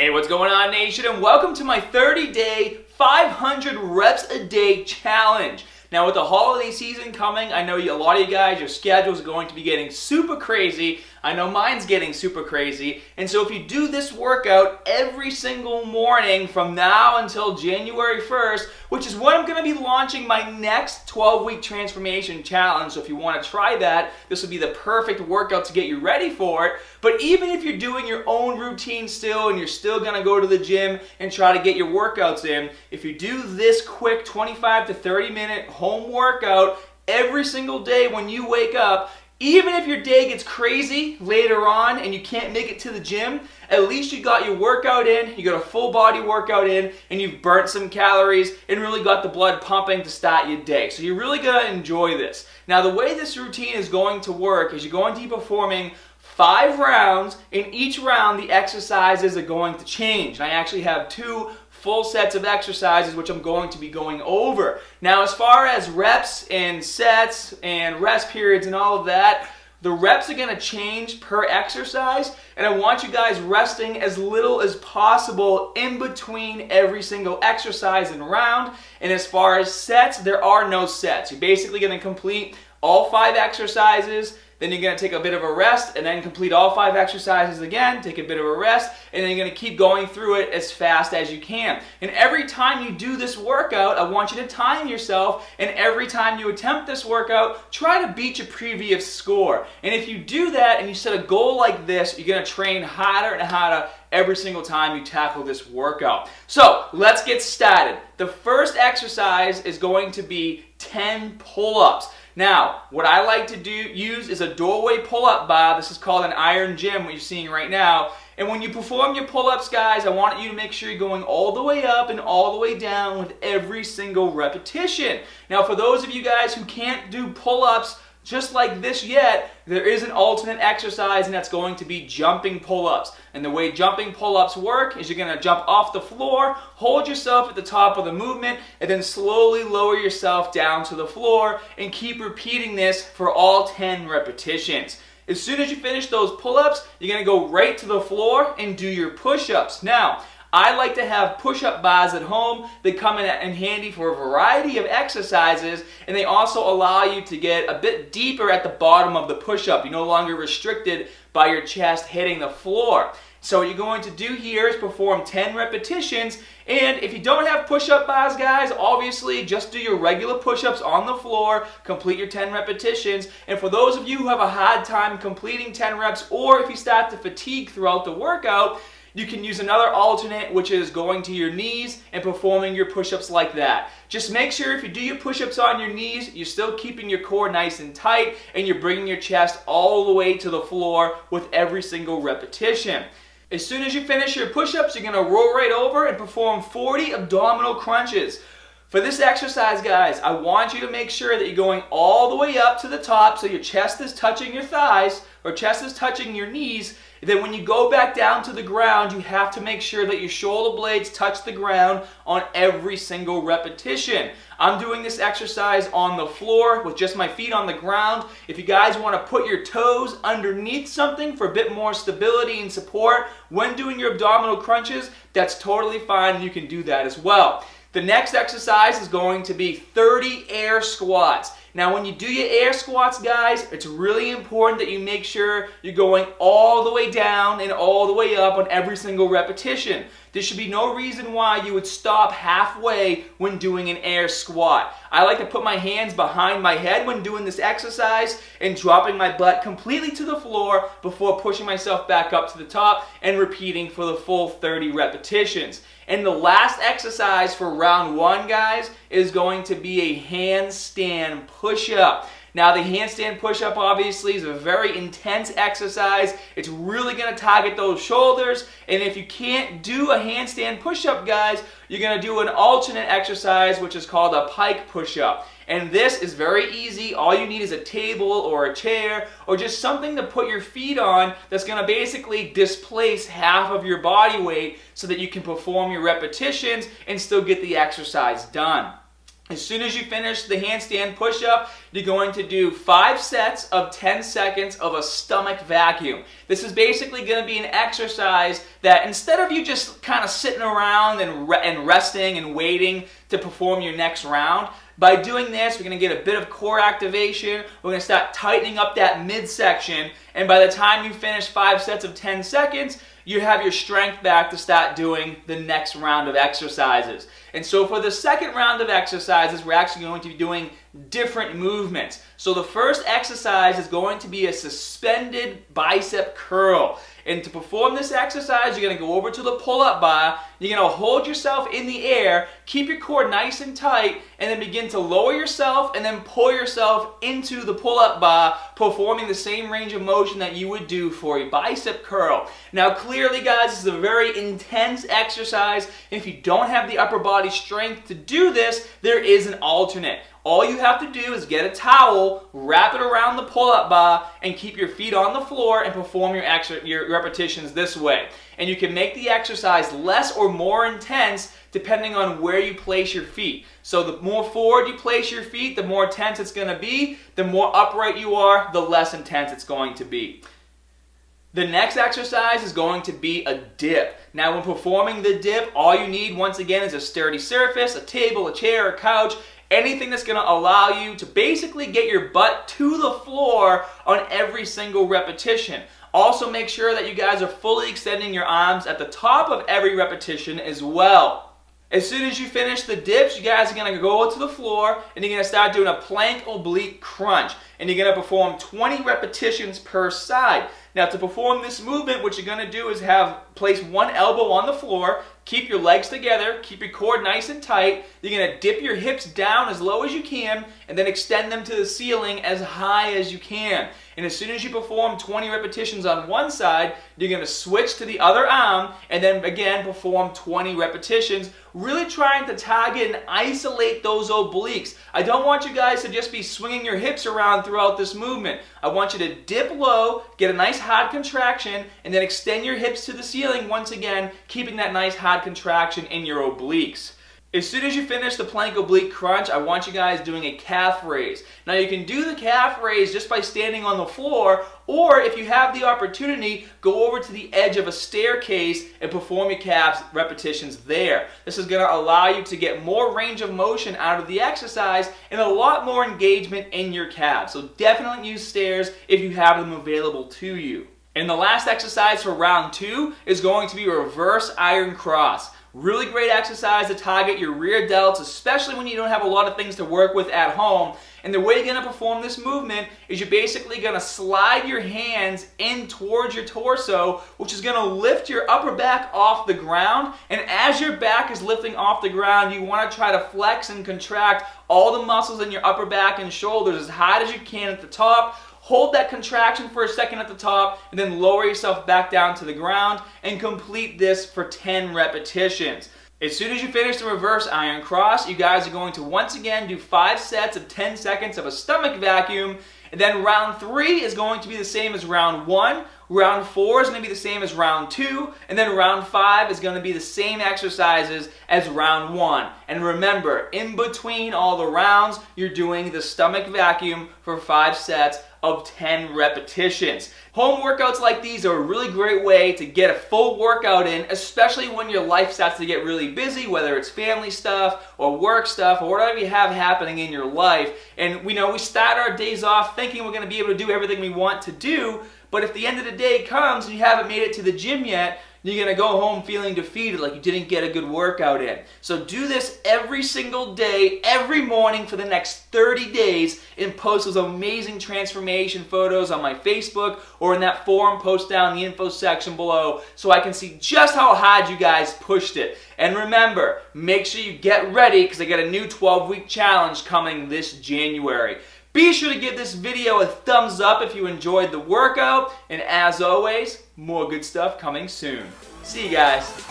Hey, what's going on, nation? And welcome to my 30-day, 500 reps a day challenge. Now, with the holiday season coming, I know a lot of you guys, your schedule is going to be getting super crazy. I know mine's getting super crazy. And so if you do this workout every single morning from now until January 1st, which is when I'm going to be launching my next 12-week transformation challenge. So if you want to try that, this would be the perfect workout to get you ready for it. But even if you're doing your own routine still and you're still going to go to the gym and try to get your workouts in, if you do this quick 25 to 30 minute home workout every single day when you wake up, even if your day gets crazy later on and you can't make it to the gym, at least you got your workout in, you got a full body workout in, and you've burnt some calories and really got the blood pumping to start your day. So you're really going to enjoy this. Now, the way this routine is going to work is you're going to be performing 5 rounds. In each round, the exercises are going to change. And I actually have 2 full sets of exercises which I'm going to be going over. Now, as far as reps and sets and rest periods and all of that, the reps are going to change per exercise, and I want you guys resting as little as possible in between every single exercise and round. And as far as sets, there are no sets. You're basically going to complete all 5 exercises, then you're going to take a bit of a rest, and then complete all 5 exercises again, take a bit of a rest, and then you're going to keep going through it as fast as you can. And every time you do this workout, I want you to time yourself, and every time you attempt this workout, try to beat your previous score. And if you do that and you set a goal like this, you're going to train harder and harder every single time you tackle this workout. So let's get started. The first exercise is going to be 10 pull-ups. Now, what I like to use is a doorway pull-up bar. This is called an iron gym, what you're seeing right now. And when you perform your pull-ups, guys, I want you to make sure you're going all the way up and all the way down with every single repetition. Now, for those of you guys who can't do pull-ups just like this yet, there is an alternate exercise, and that's going to be jumping pull-ups. And the way jumping pull-ups work is you're going to jump off the floor, hold yourself at the top of the movement, and then slowly lower yourself down to the floor, and keep repeating this for all 10 repetitions. As soon as you finish those pull-ups, you're going to go right to the floor and do your push-ups. Now, I like to have push-up bars at home. They come in handy for a variety of exercises, and they also allow you to get a bit deeper at the bottom of the push-up. You're no longer restricted by your chest hitting the floor. So what you're going to do here is perform 10 repetitions, and if you don't have push-up bars, guys, obviously just do your regular push-ups on the floor, complete your 10 repetitions, and for those of you who have a hard time completing 10 reps, or if you start to fatigue throughout the workout, you can use another alternate, which is going to your knees and performing your push-ups like that. Just make sure if you do your push-ups on your knees, you're still keeping your core nice and tight, and you're bringing your chest all the way to the floor with every single repetition. As soon as you finish your push-ups, you're going to roll right over and perform 40 abdominal crunches. For this exercise, guys, I want you to make sure that you're going all the way up to the top so your chest is touching your thighs or chest is touching your knees. Then when you go back down to the ground, you have to make sure that your shoulder blades touch the ground on every single repetition. I'm doing this exercise on the floor with just my feet on the ground. If you guys want to put your toes underneath something for a bit more stability and support when doing your abdominal crunches, that's totally fine. You can do that as well. The next exercise is going to be 30 air squats. Now, when you do your air squats, guys, it's really important that you make sure you're going all the way down and all the way up on every single repetition. There should be no reason why you would stop halfway when doing an air squat. I like to put my hands behind my head when doing this exercise and dropping my butt completely to the floor before pushing myself back up to the top and repeating for the full 30 repetitions. And the last exercise for round 1, guys, is going to be a handstand push-up. Now, the handstand push-up obviously is a very intense exercise. It's really going to target those shoulders. And if you can't do a handstand push-up, guys, you're going to do an alternate exercise, which is called a pike push-up. And this is very easy. All you need is a table or a chair or just something to put your feet on that's going to basically displace half of your body weight so that you can perform your repetitions and still get the exercise done. As soon as you finish the handstand push-up, you're going to do 5 sets of 10 seconds of a stomach vacuum. This is basically going to be an exercise that instead of you just kind of sitting around and resting and waiting to perform your next round, by doing this, we're going to get a bit of core activation. We're going to start tightening up that midsection, and by the time you finish 5 sets of 10 seconds, you have your strength back to start doing the next round of exercises. And so for the second round of exercises, we're actually going to be doing different movements. So the first exercise is going to be a suspended bicep curl. And to perform this exercise, you're going to go over to the pull-up bar, you're going to hold yourself in the air, keep your core nice and tight, and then begin to lower yourself and then pull yourself into the pull-up bar, performing the same range of motion that you would do for a bicep curl. Now clearly guys, this is a very intense exercise, and if you don't have the upper body strength to do this, there is an alternate. All you have to do is get a towel, wrap it around the pull-up bar, and keep your feet on the floor and perform your repetitions this way. And you can make the exercise less or more intense depending on where you place your feet. So the more forward you place your feet, the more intense it's going to be. The more upright you are, the less intense it's going to be. The next exercise is going to be a dip. Now when performing the dip, all you need once again is a sturdy surface, a table, a chair, a couch, anything that's going to allow you to basically get your butt to the floor on every single repetition. Also make sure that you guys are fully extending your arms at the top of every repetition as well. As soon as you finish the dips, you guys are going to go to the floor and you're going to start doing a plank oblique crunch. And you're going to perform 20 repetitions per side. Now to perform this movement, what you're going to do is place one elbow on the floor, keep your legs together, keep your core nice and tight. You're going to dip your hips down as low as you can and then extend them to the ceiling as high as you can. And as soon as you perform 20 repetitions on one side, you're going to switch to the other arm and then again perform 20 repetitions, really trying to target and isolate those obliques. I don't want you guys to just be swinging your hips around throughout this movement. I want you to dip low, get a nice hard contraction, and then extend your hips to the ceiling once again, keeping that nice hard contraction in your obliques. As soon as you finish the plank oblique crunch, I want you guys doing a calf raise. Now you can do the calf raise just by standing on the floor, or if you have the opportunity, go over to the edge of a staircase and perform your calves repetitions there. This is going to allow you to get more range of motion out of the exercise and a lot more engagement in your calves. So definitely use stairs if you have them available to you. And the last exercise for round 2 is going to be reverse iron cross. Really great exercise to target your rear delts, especially when you don't have a lot of things to work with at home. And the way you're going to perform this movement is you're basically going to slide your hands in towards your torso, which is going to lift your upper back off the ground. And as your back is lifting off the ground, you want to try to flex and contract all the muscles in your upper back and shoulders as hard as you can at the top. Hold that contraction for a second at the top and then lower yourself back down to the ground and complete this for 10 repetitions. As soon as you finish the reverse iron cross, you guys are going to once again do 5 sets of 10 seconds of a stomach vacuum. And then round 3 is going to be the same as round 1. Round 4 is going to be the same as round 2. And then round 5 is going to be the same exercises as round 1. And remember, in between all the rounds, you're doing the stomach vacuum for 5 sets of 10 repetitions. Home workouts like these are a really great way to get a full workout in, especially when your life starts to get really busy, whether it's family stuff or work stuff or whatever you have happening in your life. And we start our days off thinking we're going to be able to do everything we want to do, but if the end of the day comes and you haven't made it to the gym yet, you're going to go home feeling defeated, like you didn't get a good workout in. So do this every single day, every morning for the next 30 days and post those amazing transformation photos on my Facebook or in that forum post down in the info section below so I can see just how hard you guys pushed it. And remember, make sure you get ready because I got a new 12-week challenge coming this January. Be sure to give this video a thumbs up if you enjoyed the workout, and as always, more good stuff coming soon. See you guys.